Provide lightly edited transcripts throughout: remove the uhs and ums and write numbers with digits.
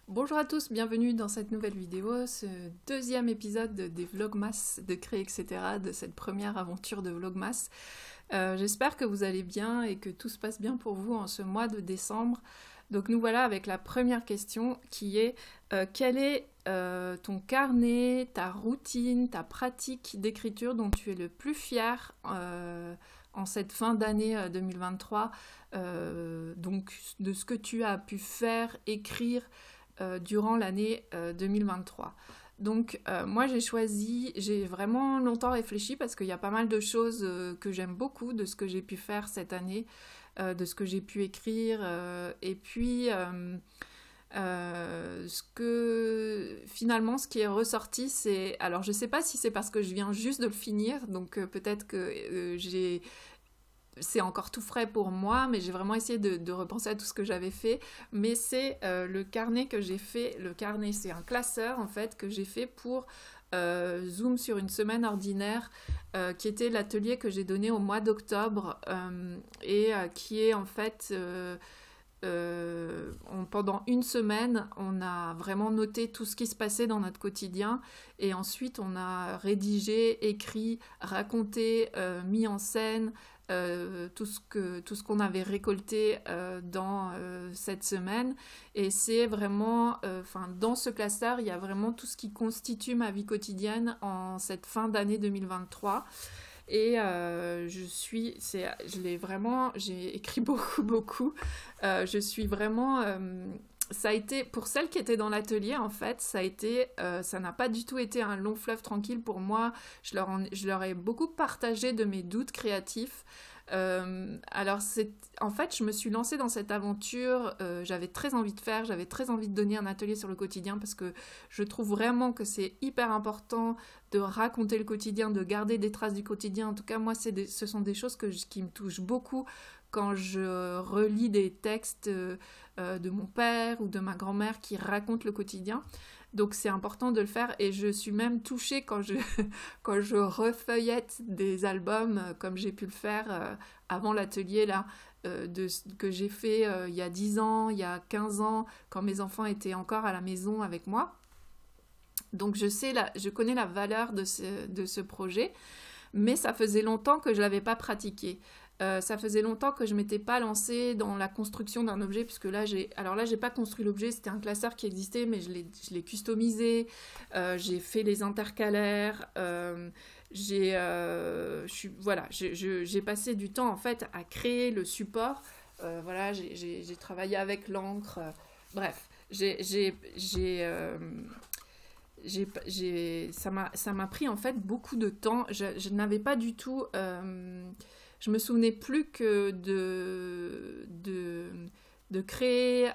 Bonjour à tous, bienvenue dans cette nouvelle vidéo, ce deuxième épisode des Vlogmas de Créer, etc., de cette première aventure de Vlogmas. J'espère que vous allez bien et que tout se passe bien pour vous en ce mois de décembre. Donc nous voilà avec la première question qui est quel est ton carnet, ta routine, ta pratique d'écriture dont tu es le plus fier en cette fin d'année 2023, donc de ce que tu as pu faire, écrire durant l'année 2023. Donc moi j'ai vraiment longtemps réfléchi parce qu'il y a pas mal de choses que j'aime beaucoup de ce que j'ai pu faire cette année, de ce que j'ai pu écrire, et puis finalement ce qui est ressorti c'est, alors je sais pas si c'est parce que je viens juste de le finir, donc peut-être que c'est encore tout frais pour moi, mais j'ai vraiment essayé de repenser à tout ce que j'avais fait. Mais c'est le carnet que j'ai fait. Le carnet, c'est un classeur en fait que j'ai fait pour Zoom sur une semaine ordinaire, qui était l'atelier que j'ai donné au mois d'octobre et qui est en fait pendant une semaine, on a vraiment noté tout ce qui se passait dans notre quotidien et ensuite on a rédigé, écrit, raconté, mis en scène tout ce qu'on avait récolté dans cette semaine. Et c'est vraiment, dans ce classeur, il y a vraiment tout ce qui constitue ma vie quotidienne en cette fin d'année 2023. Et j'ai écrit beaucoup, beaucoup. Je suis vraiment, ça a été, pour celles qui étaient dans l'atelier, en fait, ça n'a pas du tout été un long fleuve tranquille pour moi. Je leur ai beaucoup partagé de mes doutes créatifs. En fait, je me suis lancée dans cette aventure, j'avais très envie de faire, j'avais très envie de donner un atelier sur le quotidien parce que je trouve vraiment que c'est hyper important de raconter le quotidien, de garder des traces du quotidien. En tout cas, moi, ce sont des choses qui me touchent beaucoup quand je relis des textes de mon père ou de ma grand-mère qui racontent le quotidien. Donc c'est important de le faire et je suis même touchée quand je refeuillette des albums comme j'ai pu le faire avant l'atelier là, que j'ai fait il y a 10 ans, il y a 15 ans, quand mes enfants étaient encore à la maison avec moi. Donc je connais la valeur de ce projet, mais ça faisait longtemps que je ne l'avais pas pratiqué. Ça faisait longtemps que je m'étais pas lancée dans la construction d'un objet, puisque là, j'ai pas construit l'objet, c'était un classeur qui existait, mais je l'ai customisé, j'ai fait les intercalaires, j'ai passé du temps en fait à créer le support. Voilà, j'ai travaillé avec l'encre, bref, ça m'a pris en fait beaucoup de temps. Je n'avais pas du tout. Je me souvenais plus que de créer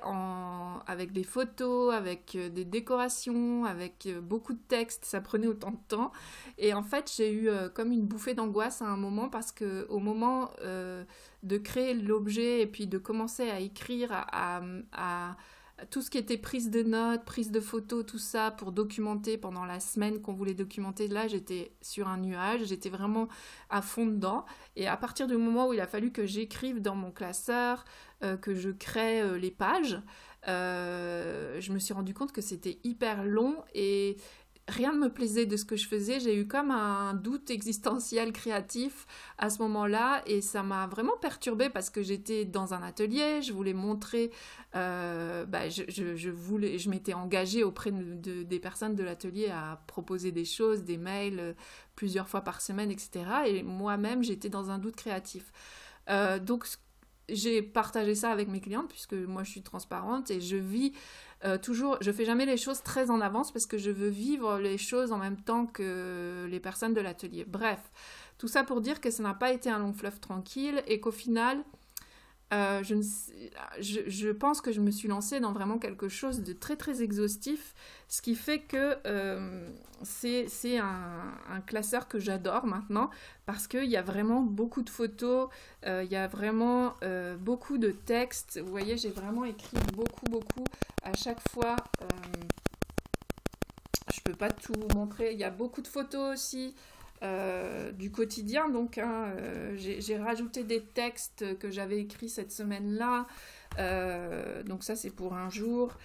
avec des photos, avec des décorations, avec beaucoup de textes. Ça prenait autant de temps. Et en fait, j'ai eu comme une bouffée d'angoisse à un moment parce que au moment de créer l'objet et puis de commencer à écrire, à tout ce qui était prise de notes, prise de photos, tout ça pour documenter pendant la semaine qu'on voulait documenter. Là, j'étais sur un nuage, j'étais vraiment à fond dedans. Et à partir du moment où il a fallu que j'écrive dans mon classeur, que je crée les pages, je me suis rendu compte que c'était hyper long et rien ne me plaisait de ce que je faisais. J'ai eu comme un doute existentiel créatif à ce moment-là et ça m'a vraiment perturbée parce que j'étais dans un atelier, je voulais montrer, je m'étais engagée auprès des personnes de l'atelier à proposer des choses, des mails plusieurs fois par semaine, etc. Et moi-même, j'étais dans un doute créatif. Donc, j'ai partagé ça avec mes clientes puisque moi je suis transparente et je vis toujours, je fais jamais les choses très en avance parce que je veux vivre les choses en même temps que les personnes de l'atelier. Bref, tout ça pour dire que ça n'a pas été un long fleuve tranquille et qu'au final, je pense que je me suis lancée dans vraiment quelque chose de très très exhaustif, ce qui fait que c'est un classeur que j'adore maintenant parce qu'il y a vraiment beaucoup de photos, il y a vraiment beaucoup de textes. Vous voyez, j'ai vraiment écrit beaucoup beaucoup à chaque fois. Je peux pas tout vous montrer, il y a beaucoup de photos aussi. Du quotidien, donc j'ai rajouté des textes que j'avais écrits cette semaine-là. Donc ça, c'est pour un jour.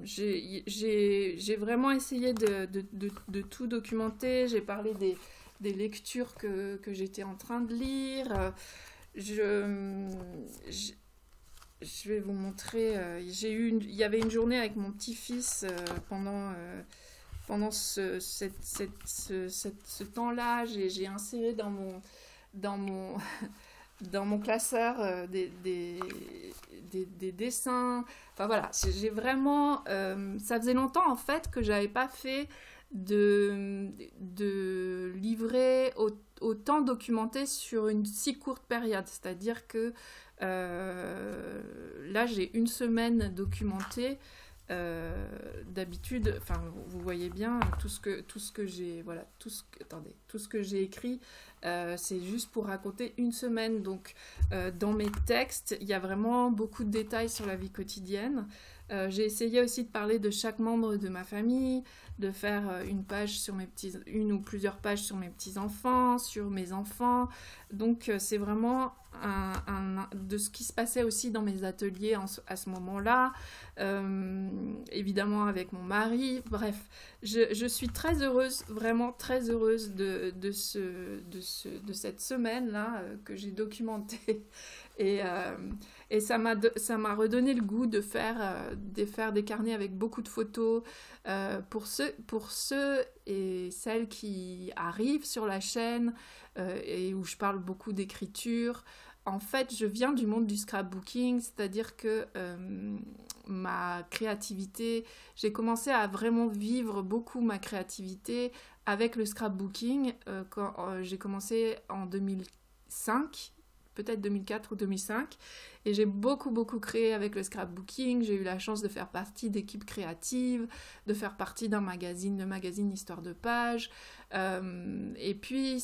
J'ai vraiment essayé de tout documenter. J'ai parlé des lectures que j'étais en train de lire. Je, je, je vais vous montrer. Il y avait une journée avec mon petit-fils pendant ce temps-là. J'ai inséré dans mon, dans mon classeur des dessins. Enfin voilà, j'ai vraiment... ça faisait longtemps en fait que j'avais pas fait de livret autant documenté sur une si courte période. C'est-à-dire que là, j'ai une semaine documentée. D'habitude, enfin, vous voyez bien tout ce que j'ai, voilà, tout ce que j'ai écrit, c'est juste pour raconter une semaine. Donc, dans mes textes, il y a vraiment beaucoup de détails sur la vie quotidienne. J'ai essayé aussi de parler de chaque membre de ma famille, de faire une ou plusieurs pages sur mes petits-enfants, sur mes enfants. Donc c'est vraiment de ce qui se passait aussi dans mes ateliers à ce moment-là, évidemment avec mon mari. Bref, je suis très heureuse, vraiment très heureuse de cette semaine-là que j'ai documentée. Et ça m'a redonné le goût de faire des carnets avec beaucoup de photos. Pour ceux et celles qui arrivent sur la chaîne et où je parle beaucoup d'écriture, en fait, je viens du monde du scrapbooking, c'est-à-dire que ma créativité, j'ai commencé à vraiment vivre beaucoup ma créativité avec le scrapbooking quand j'ai commencé en 2005, peut-être 2004 ou 2005, et j'ai beaucoup créé avec le scrapbooking. J'ai eu la chance de faire partie d'équipes créatives, de faire partie d'un magazine, le magazine Histoire de Page, et puis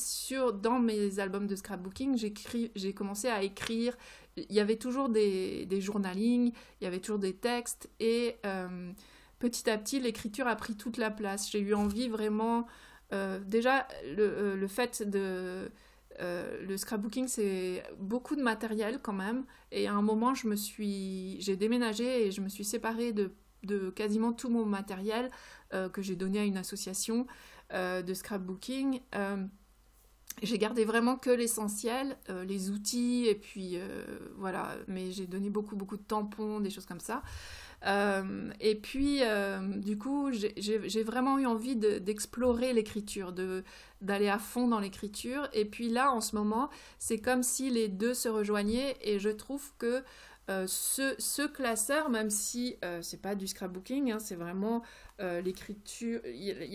dans mes albums de scrapbooking, j'ai commencé à écrire. Il y avait toujours des journalings, il y avait toujours des textes, et petit à petit l'écriture a pris toute la place. J'ai eu envie vraiment, déjà le fait de... le scrapbooking, c'est beaucoup de matériel quand même. Et à un moment, j'ai déménagé et je me suis séparée de quasiment tout mon matériel que j'ai donné à une association de scrapbooking. J'ai gardé vraiment que l'essentiel, les outils, et puis voilà. Mais j'ai donné beaucoup de tampons, des choses comme ça. Et puis, du coup, j'ai vraiment eu envie d'explorer l'écriture, d'aller à fond dans l'écriture. Et puis là, en ce moment, c'est comme si les deux se rejoignaient. Et je trouve que ce classeur, même si c'est pas du scrapbooking, hein, c'est vraiment l'écriture.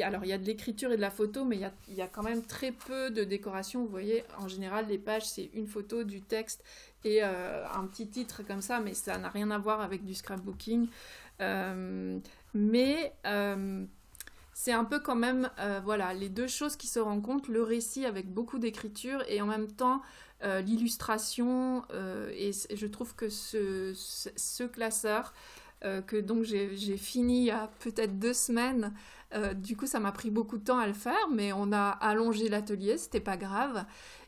Alors, il y a de l'écriture et de la photo, mais il y a quand même très peu de décoration. Vous voyez, en général, les pages, c'est une photo, du texte et un petit titre comme ça, mais ça n'a rien à voir avec du scrapbooking. Mais c'est un peu quand même, voilà, les deux choses qui se rencontrent, le récit avec beaucoup d'écriture et en même temps l'illustration. Et je trouve que ce classeur, que donc j'ai fini il y a peut-être 2 semaines, du coup ça m'a pris beaucoup de temps à le faire, mais on a allongé l'atelier, c'était pas grave.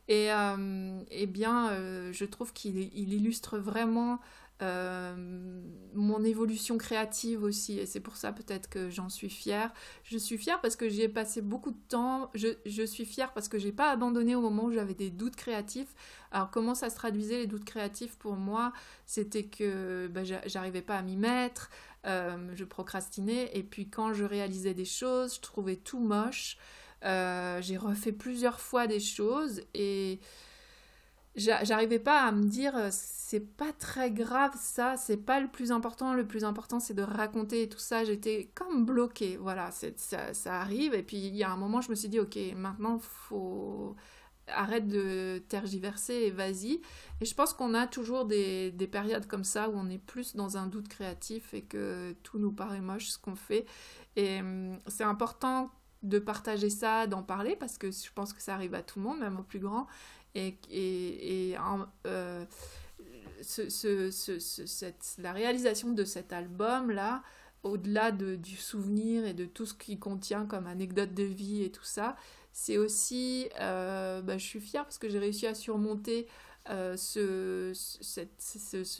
Et bien, je trouve qu'il illustre vraiment mon évolution créative aussi, et c'est pour ça peut-être que j'en suis fière. Je suis fière parce que j'y ai passé beaucoup de temps. Je suis fière parce que j'ai pas abandonné au moment où j'avais des doutes créatifs. Alors comment ça se traduisait les doutes créatifs pour moi? C'était que j'arrivais pas à m'y mettre, je procrastinais, et puis quand je réalisais des choses, je trouvais tout moche. J'ai refait plusieurs fois des choses et j'arrivais pas à me dire c'est pas très grave, ça c'est pas le plus important c'est de raconter tout ça. J'étais comme bloquée, voilà, ça arrive. Et puis il y a un moment je me suis dit ok, maintenant faut arrête de tergiverser et vas-y. Et je pense qu'on a toujours des périodes comme ça où on est plus dans un doute créatif et que tout nous paraît moche ce qu'on fait. Et c'est important de partager ça, d'en parler, parce que je pense que ça arrive à tout le monde, même aux plus grands. La réalisation de cet album-là, au-delà du souvenir et de tout ce qu'il contient comme anecdote de vie et tout ça, c'est aussi... je suis fière parce que j'ai réussi à surmonter ce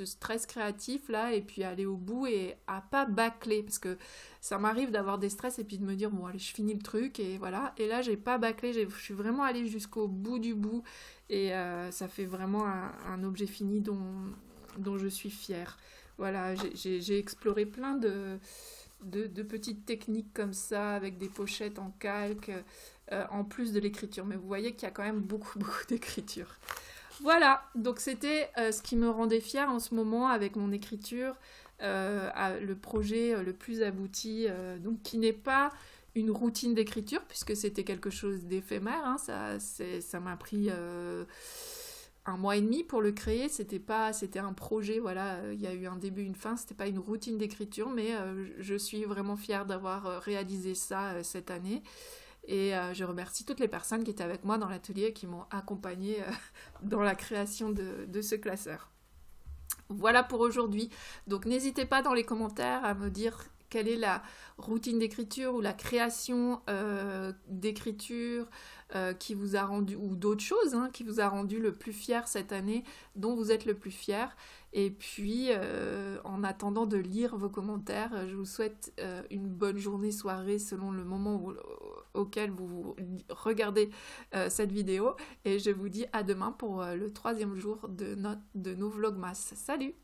stress créatif là et puis aller au bout et à pas bâcler parce que ça m'arrive d'avoir des stress et puis de me dire bon allez je finis le truc et voilà et là j'ai pas bâclé, je suis vraiment allée jusqu'au bout du bout et ça fait vraiment un objet fini dont je suis fière. Voilà, j'ai exploré plein de petites techniques comme ça avec des pochettes en calque en plus de l'écriture, mais vous voyez qu'il y a quand même beaucoup d'écriture. Voilà, donc c'était ce qui me rendait fière en ce moment avec mon écriture, le projet le plus abouti, donc qui n'est pas une routine d'écriture puisque c'était quelque chose d'éphémère, hein, ça m'a pris 1 mois et demi pour le créer, c'était un projet, voilà, il y a eu un début, une fin, c'était pas une routine d'écriture, mais je suis vraiment fière d'avoir réalisé ça cette année. Et je remercie toutes les personnes qui étaient avec moi dans l'atelier et qui m'ont accompagnée dans la création de ce classeur. Voilà pour aujourd'hui. Donc n'hésitez pas dans les commentaires à me dire quelle est la routine d'écriture ou la création d'écriture qui vous a rendu, ou d'autres choses hein, qui vous a rendu le plus fier cette année, dont vous êtes le plus fier. Et puis, en attendant de lire vos commentaires, je vous souhaite une bonne journée, soirée, selon le moment auquel vous regardez cette vidéo. Et je vous dis à demain pour le 3e jour de nos Vlogmas. Salut!